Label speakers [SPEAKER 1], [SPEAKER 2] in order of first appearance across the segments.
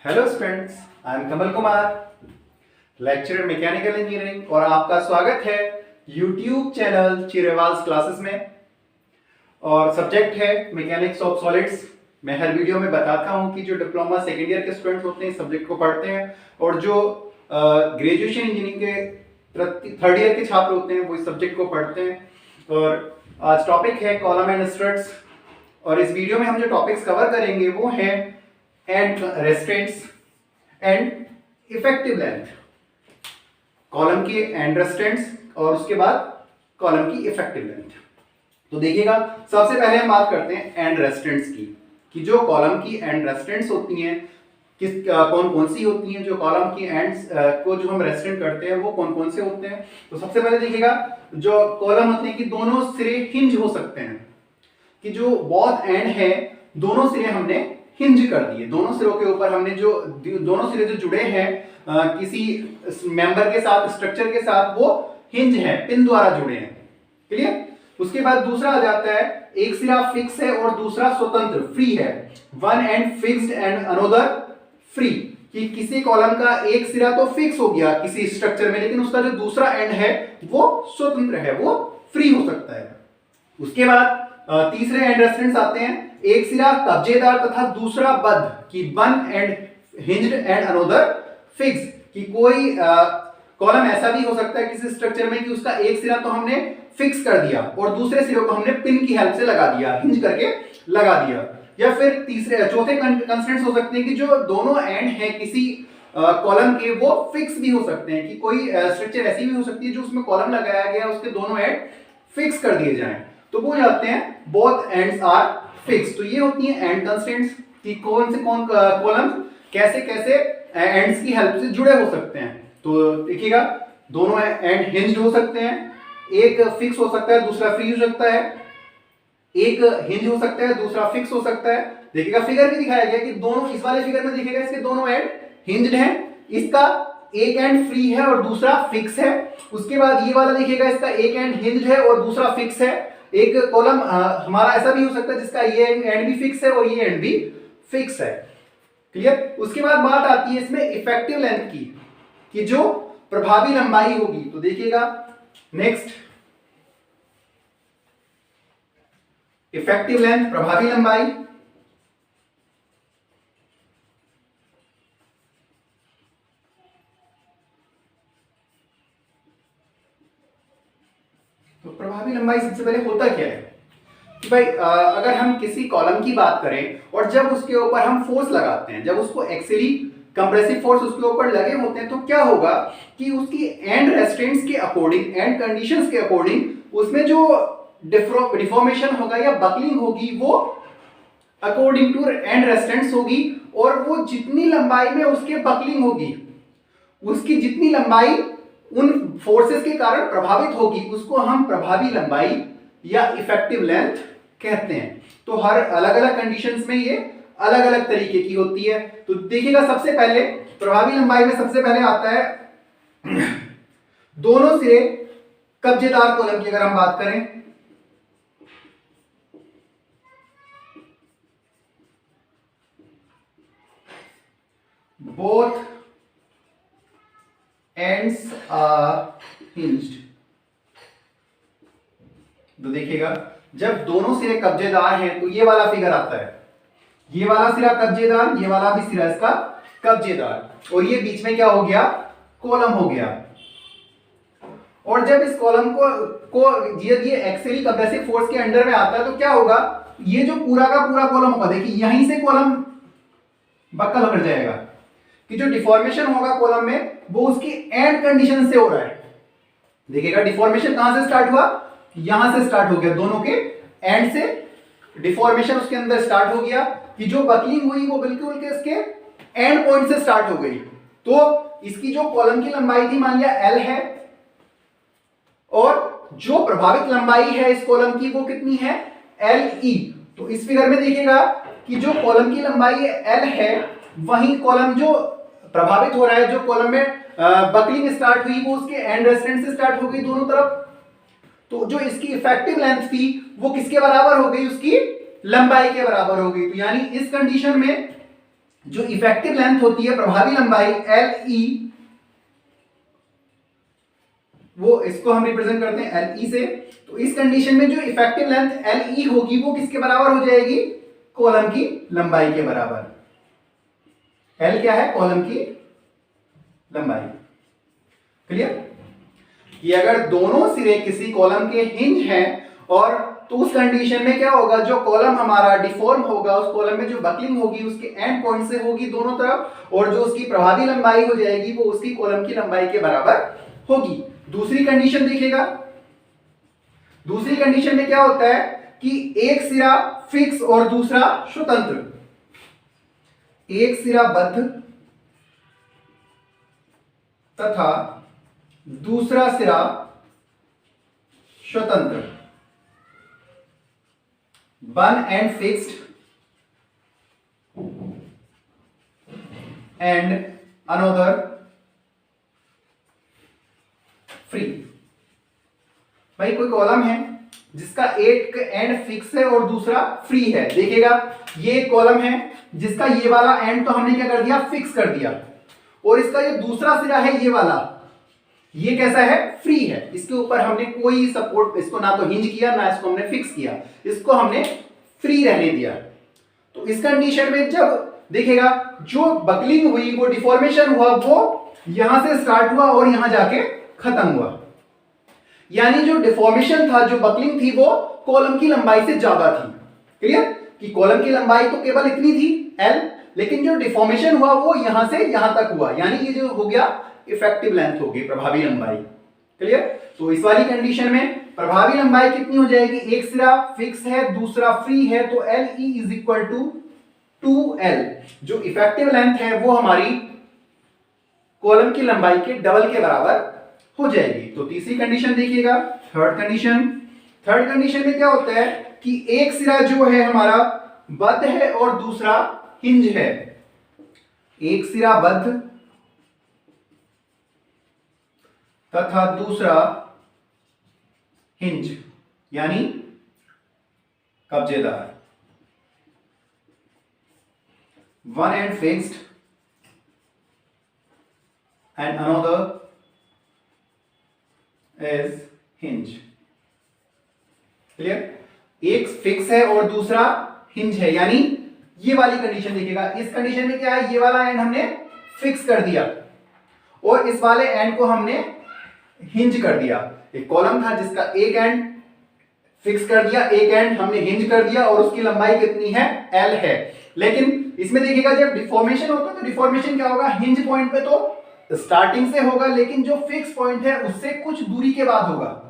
[SPEAKER 1] Hello students, I am Kamal Kumar, lecturer mechanical engineering और आपका स्वागत है यूट्यूब चैनल चिरेवाल्स क्लासेस में। और सब्जेक्ट है मैकेनिक्स ऑफ सॉलिड्स। मैं हर वीडियो में बताता हूं कि जो डिप्लोमा सेकेंड ईयर के स्टूडेंट्स होते हैं इस सब्जेक्ट को पढ़ते हैं और जो ग्रेजुएशन इंजीनियरिंग के थर्ड ईयर के छात्र होते हैं वो इस सब्जेक्ट को पढ़ते हैं। और आज टॉपिक है कॉलम एंड स्ट्रट्स। और इस वीडियो में हम जो टॉपिक्स कवर करेंगे वो है end restraints and effective length. Column की एंड रेस्ट्रेंट्स और उसके बाद कॉलम की इफेक्टिव लेंथ। तो देखिएगा, सबसे पहले हम बात करते हैं एंड रेस्ट्रेंट्स की, कि जो कॉलम की एंड रेस्ट्रेंट्स होती हैं कौन कौन सी होती हैं। जो कॉलम की एंड्स को जो हम रेस्ट्रेंट करते हैं वो कौन कौन से होते हैं। तो सबसे पहले देखिएगा, जो कॉलम होते हैं कि दोनों सिरे हिंज हो सकते हैं, कि जो बोथ एंड है दोनों सिरे हमने हिंज कर दिए। दोनों सिरों के ऊपर हमने जो दोनों सिरे जो जुड़े हैं किसी मेंबर के साथ, स्ट्रक्चर के साथ, वो हिंज है, पिन द्वारा जुड़े हैं। क्लियर। उसके बाद दूसरा आ जाता है, एक सिरा फिक्स है और दूसरा स्वतंत्र फ्री है। One end fixed and another free, कि किसी कॉलम का एक सिरा तो फिक्स हो गया किसी स्ट्रक्चर में, लेकिन उसका जो दूसरा एंड है वो स्वतंत्र है, वो फ्री हो सकता है। उसके बाद तीसरे एंड रेस्ट्रेंट्स आते हैं, एक सिरा कब्जेदार तथा दूसरा बद्ध, कि one and hinged and another fix, कि कोई कॉलम ऐसा भी हो सकता है किसी स्ट्रक्चर में कि उसका एक सिरा तो हमने फिक्स कर दिया और दूसरे सिरे को हमने पिन की हेल्प से लगा दिया, हिंज करके लगा दिया। या फिर चौथे कंस्ट्रेंट्स हो सकते हैं कि जो दोनों एंड है किसी कॉलम के वो फिक्स भी हो सकते हैं, कि कोई स्ट्रक्चर ऐसी भी हो सकती है जो उसमें कॉलम लगाया गया उसके दोनों एंड फिक्स कर दिए जाएं, तो वो जाते हैं बोथ एंड्स आर फिक्स। तो ये होती है एंड कंस्ट्रेंट्स, कि कौन से कौन कॉलम कैसे कैसे एंड्स की हेल्प से जुड़े हो सकते हैं। तो देखिएगा, दोनों एंड हिंज्ड हो सकते हैं, एक फिक्स हो सकता है दूसरा फ्री हो सकता है, एक हिंज हो सकता है दूसरा फिक्स हो सकता है। देखिएगा, फिगर में दिखाया गया कि दोनों, इस वाले फिगर में देखिएगा इसके दोनों एंड हिंज्ड हैं, इसका एक एंड फ्री है और दूसरा फिक्स है। उसके बाद ये वाला देखिएगा, इसका एक एंड हिंज्ड है और दूसरा फिक्स है। एक कॉलम हमारा ऐसा भी हो सकता है जिसका ये एंड भी फिक्स है और ये एंड भी फिक्स है। क्लियर। उसके बाद बात आती है इसमें इफेक्टिव लेंथ की, कि जो प्रभावी लंबाई होगी। तो देखिएगा नेक्स्ट, इफेक्टिव लेंथ, प्रभावी लंबाई। तो प्रभावी लंबाई सबसे पहले होता क्या है कि भाई अगर हम किसी कॉलम की बात करें और जब उसके ऊपर हम फोर्स लगाते हैं, जब उसको एक्सियली कंप्रेसिव फोर्स उसके ऊपर लगे होते हैं, तो क्या होगा कि उसकी एंड रेस्ट्रेंट्स के अकॉर्डिंग, एंड कंडीशंस के अकॉर्डिंग उसमें जो डिफॉर्मेशन होगा या बकलिंग होगी वो अकॉर्डिंग टू एंड रेस्ट्रेंट्स होगी। और वो जितनी लंबाई में उसके बकलिंग होगी, उसकी जितनी लंबाई उन फोर्सेस के कारण प्रभावित होगी, उसको हम प्रभावी लंबाई या इफेक्टिव लेंथ कहते हैं। तो हर अलग अलग कंडीशंस में ये अलग अलग तरीके की होती है। तो देखिएगा, सबसे पहले प्रभावी लंबाई में सबसे पहले आता है दोनों सिरे कब्जेदार कॉलम की अगर हम बात करें, both ends are hinged। तो देखिएगा, जब दोनों सिरे कब्जेदार हैं तो ये वाला फिगर आता है, ये वाला सिरा कब्जेदार, ये वाला भी सिरा इसका कब्जेदार, और ये बीच में क्या हो गया, कॉलम हो गया। और जब इस कॉलम को ये एक्सियली कंप्रेसिव फोर्स के अंडर में आता है तो क्या होगा, ये जो पूरा का पूरा कॉलम होगा, देखिए यहीं से कॉलम बक्कल कर जाएगा, कि जो डिफॉर्मेशन होगा कॉलम में वो उसकी एंड कंडीशन से हो रहा है। देखिएगा, डिफॉर्मेशन कहां से स्टार्ट हुआ, यहां से स्टार्ट हो गया, दोनों के एंड से डिफॉर्मेशन उसके अंदर स्टार्ट हो गया, कि जो बकलिंग हुई वो बिल्कुल के इसके एंड पॉइंट से स्टार्ट हो गई। तो इसकी जो कॉलम की लंबाई थी मान लिया L है, और जो प्रभावित लंबाई है इस कॉलम की वो कितनी है, LE। तो इस फिगर में देखिएगा कि जो कॉलम की लंबाई L है, वही कॉलम जो प्रभावित हो रहा है, जो कॉलम में बकलिंग स्टार्ट हुई वो उसके एंड रेस्ट्रेंट से स्टार्ट हो गई दोनों तरफ। तो जो इसकी इफेक्टिव लेंथ थी वो किसके बराबर हो गई, उसकी लंबाई के बराबर हो गई। तो यानी इस कंडीशन में जो इफेक्टिव लेंथ होती है, प्रभावी लंबाई एल ई, वो इसको हम रिप्रेजेंट करते हैं एल ई से। तो इस कंडीशन में जो इफेक्टिव लेंथ एल ई होगी वो किसके बराबर हो जाएगी? कॉलम की लंबाई के बराबर। एल क्या है? कॉलम की लंबाई। क्लियर? कि अगर दोनों सिरे किसी कॉलम के हिंज हैं और तो उस कंडीशन में क्या होगा, जो कॉलम हमारा डिफॉर्म होगा, उस कॉलम में जो बकलिंग होगी उसके एंड पॉइंट से होगी दोनों तरफ, और जो उसकी प्रभावी लंबाई हो जाएगी वो उसकी कॉलम की लंबाई के बराबर होगी। दूसरी कंडीशन देखिएगा, दूसरी कंडीशन में क्या होता है कि एक सिरा फिक्स और दूसरा स्वतंत्र, एक सिरा बद्ध तथा दूसरा सिरा स्वतंत्र, one end fixed and another free. भाई कोई कॉलम है जिसका एक एंड फिक्स है और दूसरा फ्री है। देखिएगा ये कॉलम है जिसका ये वाला एंड तो हमने क्या कर दिया? फिक्स कर दिया, और इसका जो दूसरा सिरा है ये वाला, ये कैसा है? फ्री है। इसके ऊपर हमने कोई सपोर्ट, इसको ना तो हिंज किया ना इसको हमने फिक्स किया, इसको हमने फ्री रहने दिया। तो इस कंडीशन में जब देखिएगा जो बकलिंग हुई, वो डिफॉर्मेशन हुआ, वो यहां से स्टार्ट हुआ और यहां जाके खत्म हुआ। यानी जो डिफॉर्मेशन था, जो बकलिंग थी, वो कॉलम की लंबाई से ज्यादा थी। क्लियर? कि कॉलम की लंबाई तो केवल इतनी थी एल, लेकिन जो डिफॉर्मेशन हुआ वो यहां से यहां तक हुआ, यानी ये जो हो गया इफेक्टिव लेंथ होगी, प्रभावी लंबाई। क्लियर? तो इस वाली कंडीशन में प्रभावी लंबाई कितनी हो जाएगी? एक सिरा फिक्स है, दूसरा फ्री है, तो L E is equal to 2l। जो इफेक्टिव लेंथ है वो हमारी कॉलम की लंबाई के डबल के बराबर हो जाएगी। तो तीसरी कंडीशन देखिएगा, थर्ड कंडीशन। थर्ड कंडीशन में क्या होता है कि एक सिरा जो है हमारा बद्ध है और दूसरा हिंज है। एक सिरा बद्ध तथा दूसरा हिंज, यानी कब्जेदार, one end fixed and another is hinge. Clear? एक फिक्स है और दूसरा हिंज है, यानी ये वाली कंडीशन देखिएगा। इस कंडीशन में क्या है? ये वाला एंड हमने फिक्स कर दिया और इस वाले एंड को हमने हिंज कर दिया। एक कॉलम था जिसका एक एंड फिक्स कर दिया, एक एंड हमने हिंज कर दिया, और उसकी लंबाई कितनी है? एल है। लेकिन इसमें देखिएगा जब डिफॉर्मेशन होता है तो डिफॉर्मेशन क्या होगा? हिंज पॉइंट पे तो स्टार्टिंग से होगा, लेकिन जो फिक्स पॉइंट है उससे कुछ दूरी के बाद होगा।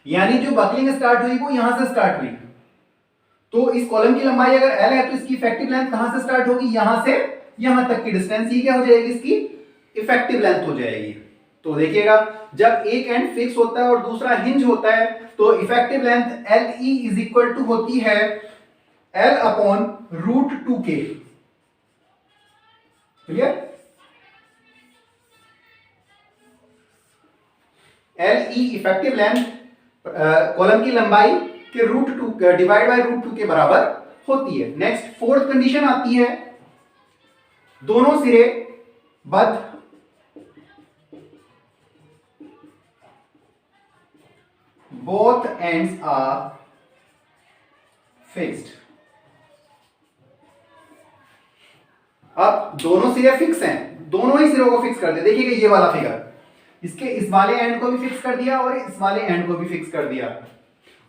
[SPEAKER 1] यानी जो बकलिंग स्टार्ट हुई वो यहां से स्टार्ट हुई। तो इस कॉलम की लंबाई अगर एल है तो इसकी इफेक्टिव लेंथ कहां से स्टार्ट होगी? यहां से यहां तक की डिस्टेंस, ये क्या हो जाएगी? इसकी इफेक्टिव लेंथ हो जाएगी। तो देखिएगा जब एक एंड फिक्स होता है और दूसरा हिंज होता है तो effective length L E is equal to होती है L upon root 2k। Clear? L E effective length column की लंबाई के रूट 2 डिवाइड बाय रूट 2 के बराबर होती है। नेक्स्ट फोर्थ कंडीशन आती है, दोनों सिरे बद्ध both ends are fixed। अब दोनों सिरे फिक्स हैं, दोनों ही सिरों को फिक्स कर दिया। देखिएगा ये वाला फिगर, इसके इस वाले एंड को भी फिक्स कर दिया और इस वाले एंड को भी फिक्स कर दिया,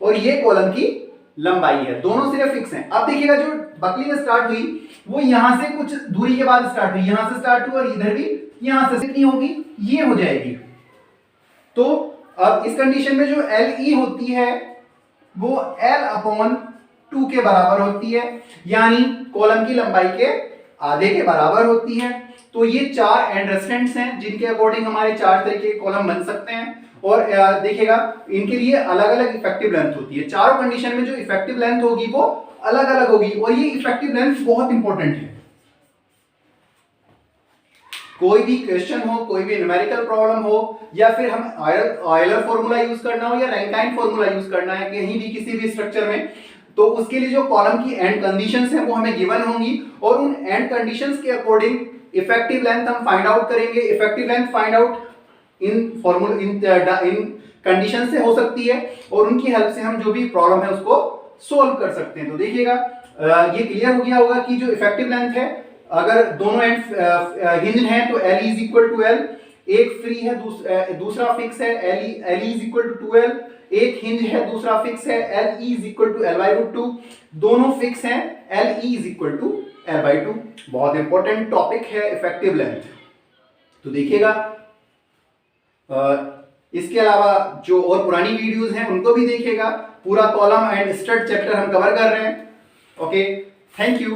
[SPEAKER 1] और ये कॉलम की लंबाई है, दोनों सिरे फिक्स हैं। अब देखिएगा जो बकलिंग स्टार्ट हुई वो यहां से कुछ दूरी के बाद स्टार्ट हुई, यहां से स्टार्ट हुई और इधर भी यहां से कितनी होगी? ये हो जाएगी। तो अब इस कंडीशन में जो एल ई होती है वो एल अपॉन 2 के बराबर होती है, यानी कॉलम की लंबाई के आधे के बराबर होती है। तो ये चार एंड रेस्टेंट्स हैं जिनके अकॉर्डिंग हमारे चार तरीके के कॉलम बन सकते हैं, और देखिएगा इनके लिए अलग अलग इफेक्टिव लेंथ होती है। चारों कंडीशन में जो इफेक्टिव लेंथ होगी वो अलग अलग होगी, और ये इफेक्टिव लेंथ बहुत इंपॉर्टेंट है। कोई भी क्वेश्चन हो, कोई भी न्यूमेरिकल प्रॉब्लम हो, या फिर हम ऑयलर फॉर्मूला यूज करना हो या रैंकाइन फॉर्मूला यूज करना है, कहीं भी किसी भी स्ट्रक्चर में तो उसके लिए जो कॉलम की एंड कंडीशंस हैं वो हमें गिवन होंगी और उन एंड कंडीशंस के अकॉर्डिंग इफेक्टिव लेंथ हम फाइंड आउट करेंगे। Effective length find out in formula in condition से हो सकती है और उनकी हेल्प से हम जो भी प्रॉब्लम है उसको सोल्व कर सकते हैं। तो देखिएगा ये क्लियर हो गया होगा कि जो इफेक्टिव लेंथ है, अगर दोनों एंड हिंज हैं तो L is equal to L, एक फ्री है दूसरा फिक्स है L is equal to 2L, एक हिंज है दूसरा फिक्स है L is equal to L/2, दोनों फिक्स हैं L is equal to L/2। बहुत इंपॉर्टेंट टॉपिक है इफेक्टिव लेंथ। तो देखिएगा इसके अलावा जो और पुरानी वीडियोस हैं उनको भी देखिएगा। पूरा कॉलम एंड स्टड चैप्टर हम कवर कर रहे हैं। Okay, thank you.